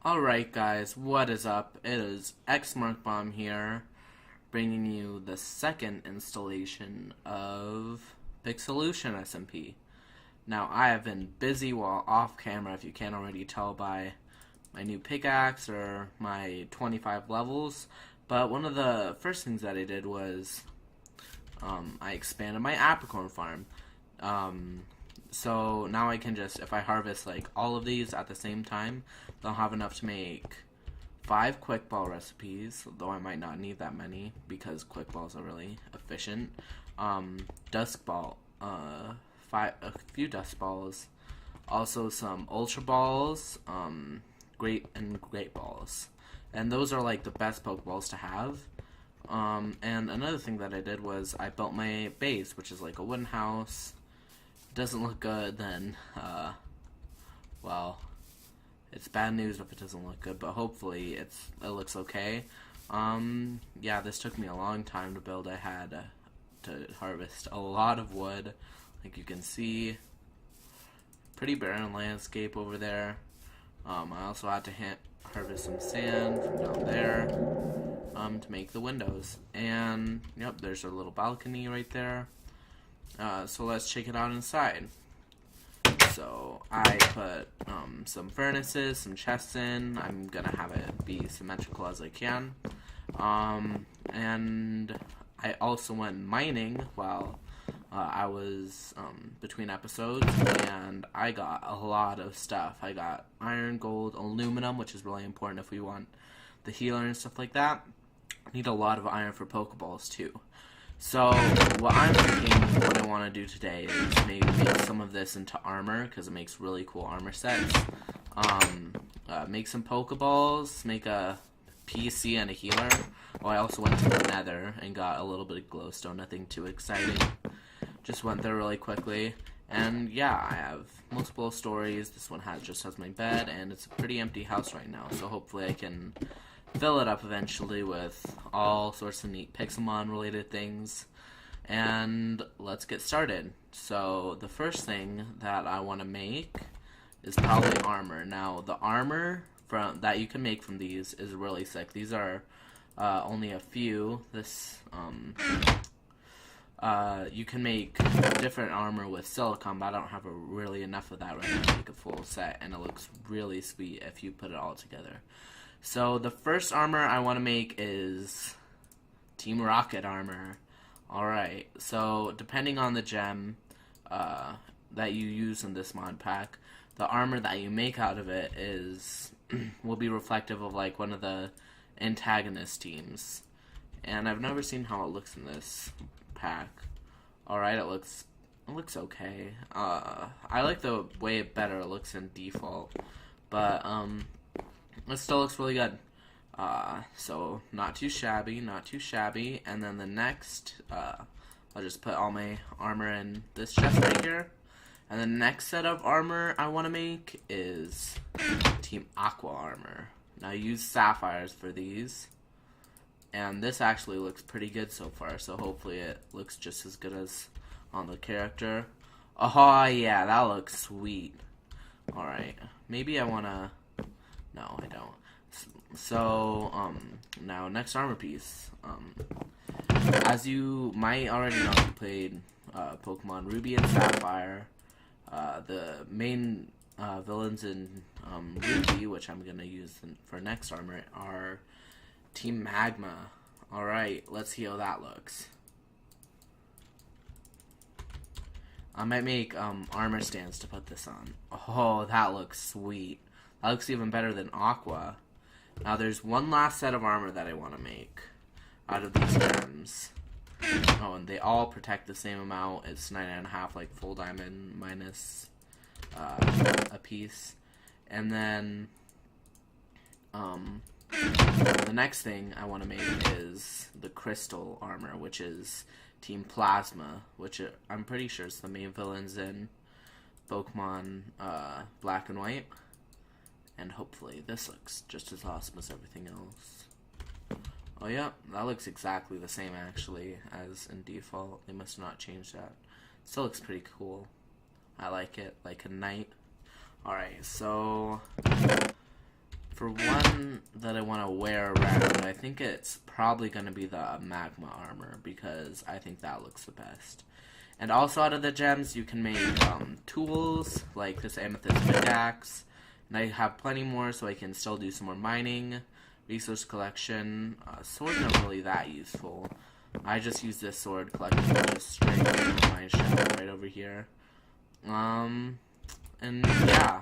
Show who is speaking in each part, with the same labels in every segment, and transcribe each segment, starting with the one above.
Speaker 1: Alright guys, what is up? It is XMarkBomb here, bringing you the second installation of Pixelution SMP. Now, I have been busy while off camera, if you can't already tell by my new pickaxe or my 25 levels, but one of the first things that I did was I expanded my apricorn farm. So now I can just, if I harvest like all of these at the same time, they'll have enough to make 5 quick ball recipes, though I might not need that many because quick balls are really efficient. Dusk ball, a few dust balls, also some ultra balls, great balls, and those are like the best pokeballs to have. And another thing that I did was I built my base, which is like a wooden house. Doesn't look good, then well, it's bad news if it doesn't look good, but hopefully it looks okay. Yeah, this took me a long time to build. I had to harvest a lot of wood, like you can see. Pretty barren landscape over there. I also had to harvest some sand from down there to make the windows. And yep, there's our little balcony right there. So let's check it out inside. So I put some furnaces, some chests in. I'm gonna have it be symmetrical as I can. And I also went mining while I was between episodes, and I got a lot of stuff. I got iron, gold, aluminum, which is really important if we want the healer and stuff like that. I need a lot of iron for Pokeballs too. So, what I'm thinking, what I want to do today is maybe make some of this into armor, because it makes really cool armor sets. Make some Pokeballs, make a PC and a healer. Oh, I also went to the Nether and got a little bit of glowstone, nothing too exciting. Just went there really quickly. And yeah, I have multiple stories. This one just has my bed, and it's a pretty empty house right now, so hopefully I can fill it up eventually with all sorts of neat Pixelmon related things. And let's get started. So the first thing that I want to make is probably armor. Now the armor that you can make from these is really sick. These are only a few. You can make different armor with silicone, but I don't have really enough of that right now to make a full set, and it looks really sweet if you put it all together. So the first armor I want to make is Team Rocket armor. Alright, so depending on the gem that you use in this mod pack, the armor that you make out of it will be reflective of like one of the antagonist teams. And I've never seen how it looks in this pack. Alright, it looks okay. I like the way better it looks in default, but it still looks really good. So not too shabby, not too shabby. And then the next, I'll just put all my armor in this chest right here. And the next set of armor I want to make is Team Aqua armor. Now I use sapphires for these, and this actually looks pretty good so far, so hopefully it looks just as good as on the character. Oh yeah, that looks sweet. Alright, maybe I want to... No, I don't. So, now next armor piece. As you might already know, if you played Pokemon Ruby and Sapphire, the main villains in Ruby, which I'm gonna use for next armor, are Team Magma. Alright, let's see how that looks. I might make armor stands to put this on. Oh, that looks sweet. That looks even better than Aqua. Now there's one last set of armor that I want to make out of these gems. Oh, and they all protect the same amount. It's 9.5 like full diamond minus a piece. And then the next thing I want to make is the crystal armor, which is Team Plasma, which I'm pretty sure is the main villains in Pokemon Black and White. And hopefully this looks just as awesome as everything else. Oh yeah, that looks exactly the same actually as in default. They must not change that. Still looks pretty cool. I like it, like a knight. Alright, so for one that I want to wear around, I think it's probably going to be the magma armor, because I think that looks the best. And also out of the gems, you can make tools, like this amethyst pickaxe. And I have plenty more, so I can still do some more mining, resource collection. Sword's not really that useful. I just use this sword collection just straight into my shop right over here. And yeah.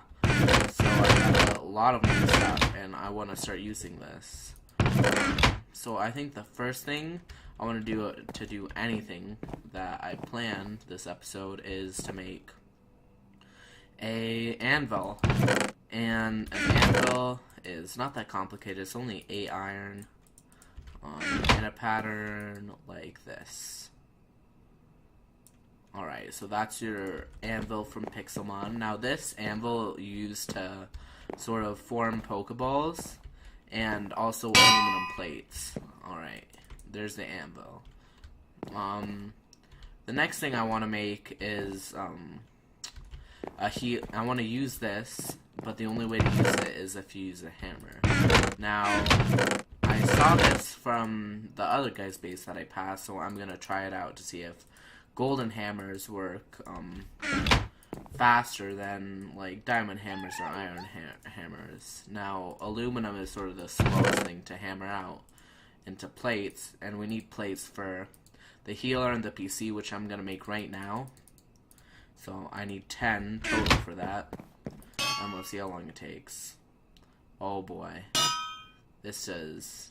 Speaker 1: So I got a lot of my stuff, and I want to start using this. So I think the first thing I want to do anything that I planned this episode is to make a anvil. And an anvil is not that complicated. It's only 8 iron in a pattern like this. Alright, so that's your anvil from Pixelmon. Now this anvil you use to sort of form Pokeballs and also aluminum plates. Alright, there's the anvil. The next thing I want to make is I want to use this, but the only way to use it is if you use a hammer. Now, I saw this from the other guy's base that I passed, so I'm going to try it out to see if golden hammers work faster than like diamond hammers or iron hammers. Now, aluminum is sort of the slowest thing to hammer out into plates, and we need plates for the healer and the PC, which I'm going to make right now. So I need 10 total for that. And we'll see how long it takes. Oh boy. This takes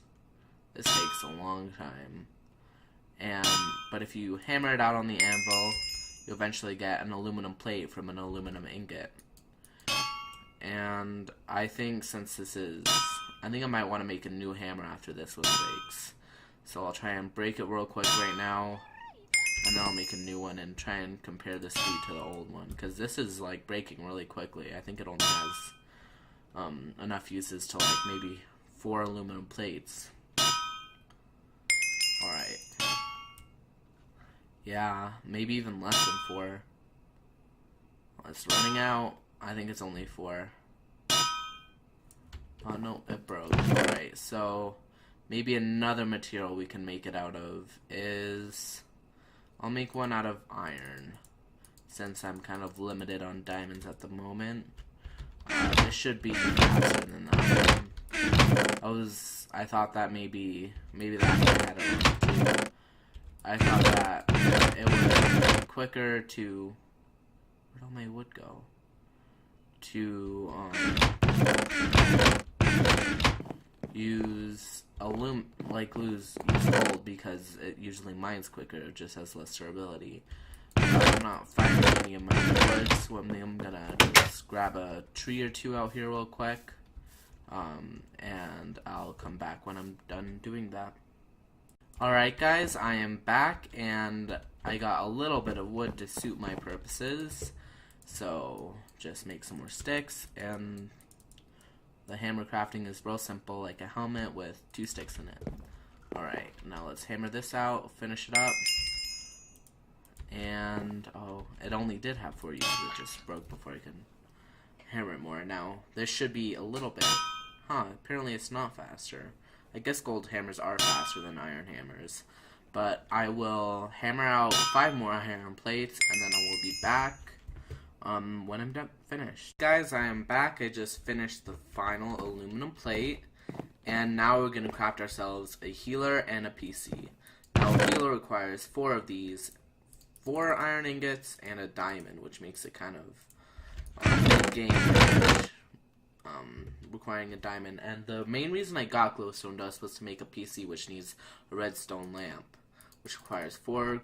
Speaker 1: a long time. But if you hammer it out on the anvil, you eventually get an aluminum plate from an aluminum ingot. And I think I think I might want to make a new hammer after this one breaks. So I'll try and break it real quick right now, and then I'll make a new one and try and compare the speed to the old one, because this is like breaking really quickly. I think it only has enough uses to like maybe 4 aluminum plates. Alright. Yeah, maybe even less than 4. Well, it's running out. I think it's only 4. Oh no, it broke. Alright, so maybe another material we can make it out of is... I'll make one out of iron, since I'm kind of limited on diamonds at the moment. This should be faster than that one. I thought that maybe that had a too. I thought that it would be quicker to... Where'd all my wood go? To use use gold, because it usually mines quicker. It just has less durability. I'm not finding any of my wood, so I'm gonna just grab a tree or two out here real quick, and I'll come back when I'm done doing that. Alright guys, I am back, and I got a little bit of wood to suit my purposes, so just make some more sticks, and the hammer crafting is real simple, like a helmet with 2 sticks in it. Alright, now let's hammer this out, finish it up. And, oh, it only did have 4 uses, it just broke before I could hammer it more. Now, this should be a little bit, apparently it's not faster. I guess gold hammers are faster than iron hammers. But I will hammer out 5 more iron plates, and then I will be back when I'm done finished. Guys, I am back. I just finished the final aluminum plate, and now we're going to craft ourselves a healer and a PC. Now, a healer requires 4 of these, 4 iron ingots, and a diamond, which makes it kind of mid-game damage, requiring a diamond. And the main reason I got glowstone dust was to make a PC, which needs a redstone lamp, which requires 4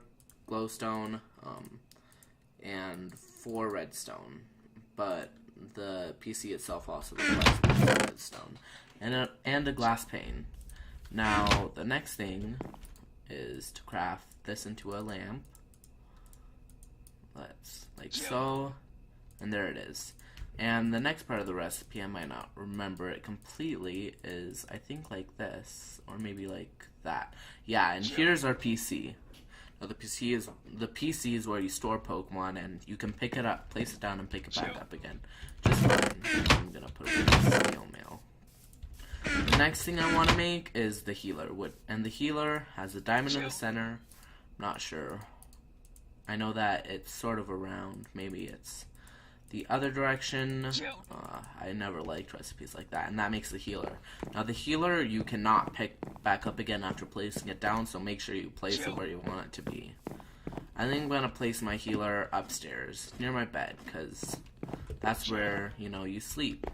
Speaker 1: glowstone, and 4 redstone, but the PC itself also requires redstone and a glass pane. Now the next thing is to craft this into a lamp. Let's like so, and there it is. And the next part of the recipe, I might not remember it completely, is I think like this, or maybe like that. Yeah, and here's our PC. Now the PC is where you store Pokemon, and you can pick it up, place it down, and pick it back up again. Just fine. I'm gonna put it in the steel mail. Next thing I want to make is the healer, and the healer has a diamond in the center. Not sure. I know that it's sort of around. Maybe it's the other direction. I never liked recipes like that, and that makes the healer. Now the healer you cannot pick back up again after placing it down, so make sure you place it where you want it to be. I think I'm going to place my healer upstairs near my bed, because that's where, you know, you sleep.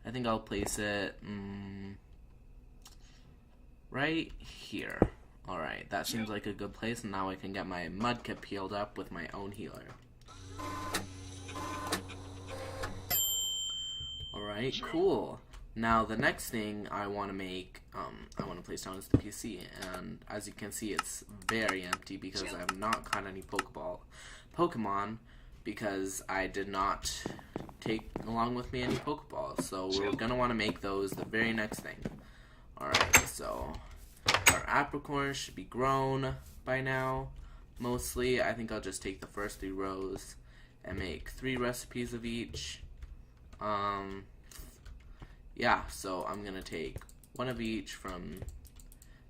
Speaker 1: I think I'll place it right here. Alright, that seems like a good place, and now I can get my mudkip healed up with my own healer. Alright, cool. Now the next thing I want to make, I want to place down is the PC, and as you can see it's very empty because I have not caught any Pokemon, because I did not take along with me any Pokeballs, so we're going to want to make those the very next thing. Alright, so our apricorns should be grown by now, mostly. I think I'll just take the first 3 rows and make 3 recipes of each. Yeah, so I'm gonna take 1 of each from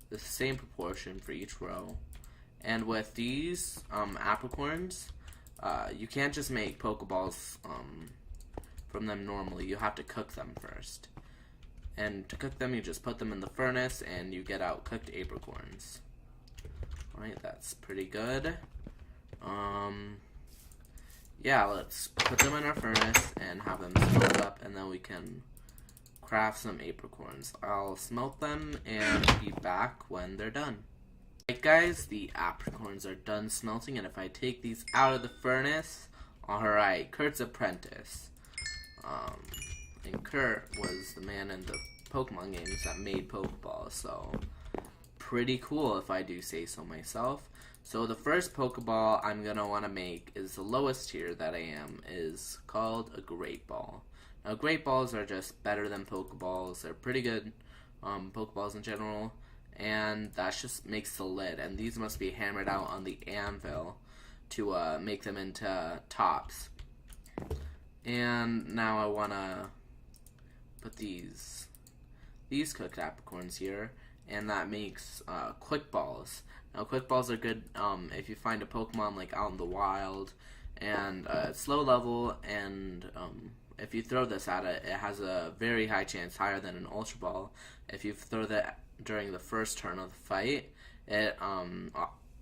Speaker 1: the same proportion for each row. And with these apricorns, you can't just make Pokeballs from them normally. You have to cook them first. And to cook them, you just put them in the furnace and you get out cooked apricorns. Alright, that's pretty good. Yeah, let's put them in our furnace and have them smelt up, and then we can craft some apricorns. I'll smelt them and be back when they're done. Alright guys, the apricorns are done smelting, and if I take these out of the furnace, alright, Kurt's apprentice. And Kurt was the man in the Pokemon games that made Pokeballs, so pretty cool if I do say so myself. So the first Pokeball I'm going to want to make is the lowest tier that I am, is called a Great Ball. Now Great Balls are just better than Pokeballs. They're pretty good Pokeballs in general, and that just makes the lid, and these must be hammered out on the anvil to make them into tops. And now I want to put these cooked apricorns here, and that makes quick balls. Now quick balls are good if you find a Pokemon like out in the wild and it's low level, and if you throw this at it, it has a very high chance, higher than an Ultra Ball. If you throw that during the first turn of the fight, it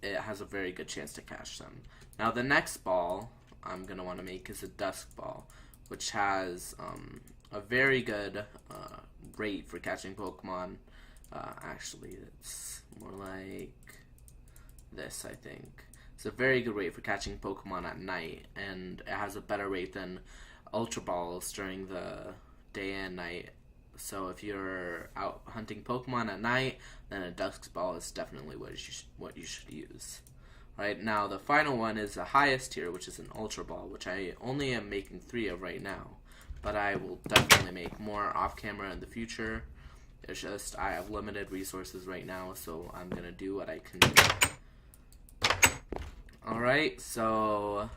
Speaker 1: has a very good chance to catch them. Now the next ball I'm going to want to make is a Dusk Ball, which has a very good rate for catching Pokemon. Actually, it's more like this, I think. It's a very good rate for catching Pokemon at night, and it has a better rate than Ultra Balls during the day and night. So if you're out hunting Pokemon at night, then a Dusk Ball is definitely what you should use. Right, now the final one is the highest tier, which is an Ultra Ball, which I only am making 3 of right now, but I will definitely make more off camera in the future. It's just I have limited resources right now, so I'm gonna do what I can do. Alright, so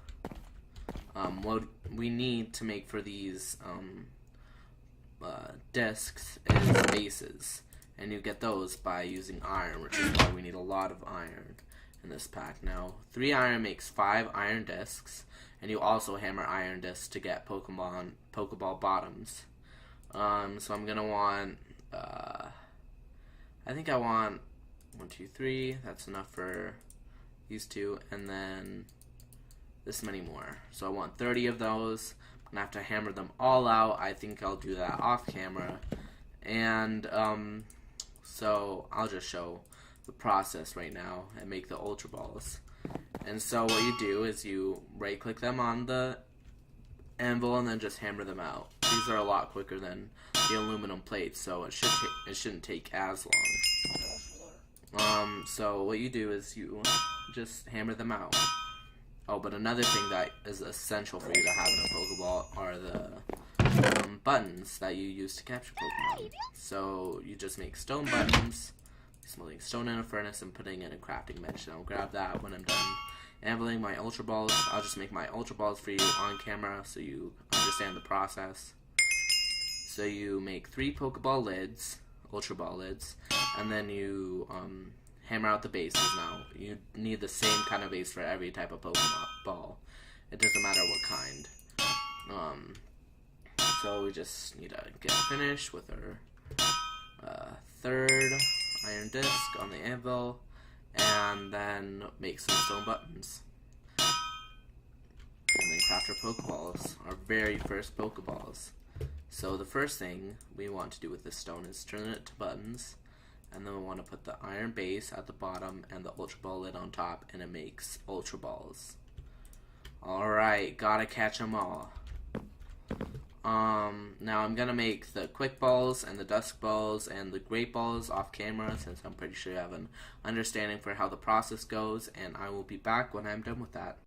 Speaker 1: what we need to make for these discs is bases, and you get those by using iron, which is why we need a lot of iron in this pack. Now 3 iron makes 5 iron discs, and you also hammer iron discs to get Pokeball bottoms. So I'm gonna want I think I want 1, 2, 3. That's enough for these 2, and then this many more. So I want 30 of those. I'm gonna have to hammer them all out. I think I'll do that off camera, and so I'll just show the process right now and make the Ultra Balls. And so what you do is you right click them on the anvil and then just hammer them out. These are a lot quicker than the aluminum plates, so it shouldn't take as long. So what you do is you just hammer them out. Oh, but another thing that is essential for you to have in a Pokeball are the buttons that you use to capture Pokemon. So you just make stone buttons, smelting stone in a furnace and putting in a crafting bench. And I'll grab that when I'm done anviling my Ultra Balls. I'll just make my Ultra Balls for you on camera so you understand the process. So you make 3 Pokeball lids,
Speaker 2: Ultra Ball lids, and then you hammer out the bases. Now you need the same kind of base for every type of Pokemon ball. It doesn't matter what kind. So we just need to get finished with our third iron disc on the anvil, and then make some stone buttons. And then craft our Pokeballs, our very first Pokeballs. So the first thing we want to do with this stone is turn it to buttons, and then we want to put the iron base at the bottom and the Ultra Ball lid on top, and it makes Ultra Balls. Alright, gotta catch them all. Now I'm gonna make the quick balls and the dusk balls and the great balls off camera, since I'm pretty sure you have an understanding for how the process goes, and I will be back when I'm done with that.